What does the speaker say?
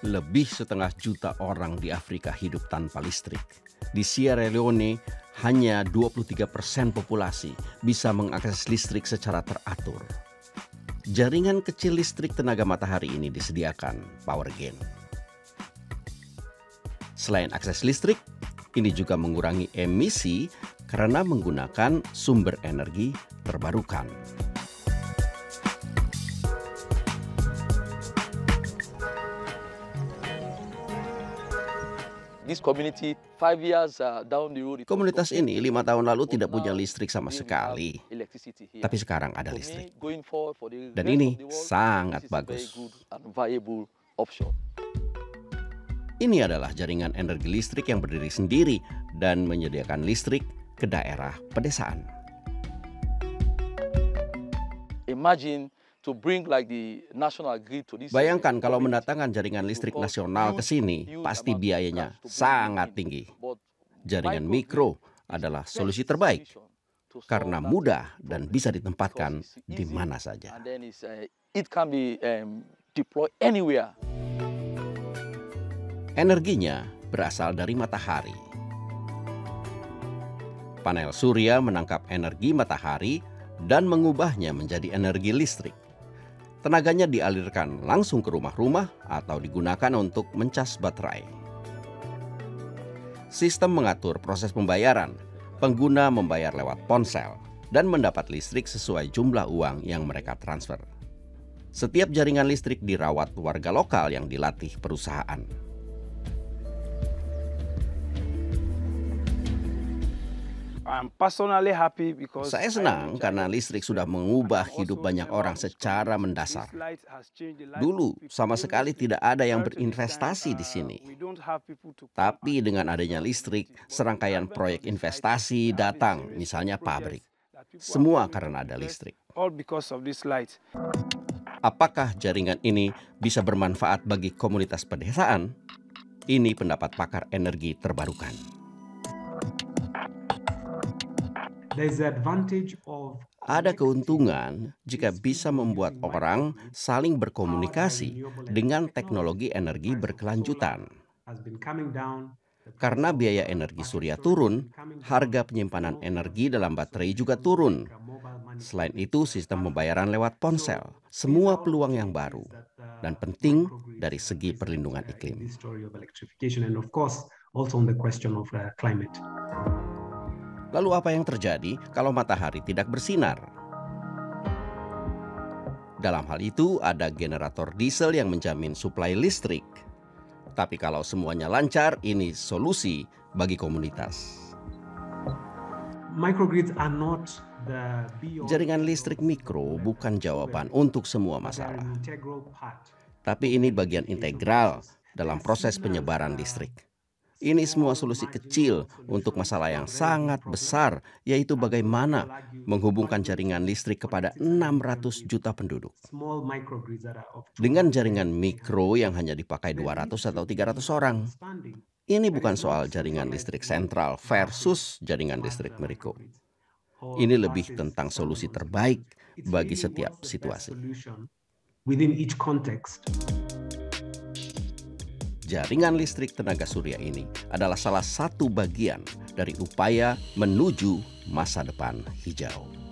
Lebih setengah juta orang di Afrika hidup tanpa listrik. Di Sierra Leone, hanya 23% populasi bisa mengakses listrik secara teratur. Jaringan kecil listrik tenaga matahari ini disediakan PowerGen. Selain akses listrik, ini juga mengurangi emisi karena menggunakan sumber energi terbarukan. Komunitas ini 5 tahun lalu tidak punya listrik sama sekali, tapi sekarang ada listrik. Dan ini sangat bagus. Ini adalah jaringan energi listrik yang berdiri sendiri dan menyediakan listrik ke daerah pedesaan. Bayangkan kalau mendatangkan jaringan listrik nasional ke sini, pasti biayanya sangat tinggi. Jaringan mikro adalah solusi terbaik karena mudah dan bisa ditempatkan di mana saja. Energinya berasal dari matahari. Panel surya menangkap energi matahari dan mengubahnya menjadi energi listrik. Tenaganya dialirkan langsung ke rumah-rumah atau digunakan untuk mencas baterai. Sistem mengatur proses pembayaran. Pengguna membayar lewat ponsel dan mendapat listrik sesuai jumlah uang yang mereka transfer. Setiap jaringan listrik dirawat warga lokal yang dilatih perusahaan. Saya senang karena listrik sudah mengubah hidup banyak orang secara mendasar. Dulu sama sekali tidak ada yang berinvestasi di sini. Tapi dengan adanya listrik, serangkaian proyek investasi datang, misalnya pabrik. Semua karena ada listrik. Apakah jaringan ini bisa bermanfaat bagi komunitas pedesaan? Ini pendapat pakar energi terbarukan. Ada keuntungan jika bisa membuat orang saling berkomunikasi dengan teknologi energi berkelanjutan. Karena biaya energi surya turun, harga penyimpanan energi dalam baterai juga turun. Selain itu, sistem pembayaran lewat ponsel, semua peluang yang baru dan penting dari segi perlindungan iklim. Lalu apa yang terjadi kalau matahari tidak bersinar? Dalam hal itu ada generator diesel yang menjamin suplai listrik. Tapi kalau semuanya lancar, ini solusi bagi komunitas. Jaringan listrik mikro bukan jawaban untuk semua masalah. Tapi ini bagian integral dalam proses penyebaran listrik. Ini semua solusi kecil untuk masalah yang sangat besar, yaitu bagaimana menghubungkan jaringan listrik kepada 600 juta penduduk. Dengan jaringan mikro yang hanya dipakai 200 atau 300 orang. Ini bukan soal jaringan listrik sentral versus jaringan listrik mikro. Ini lebih tentang solusi terbaik bagi setiap situasi. Jaringan listrik tenaga surya ini adalah salah satu bagian dari upaya menuju masa depan hijau.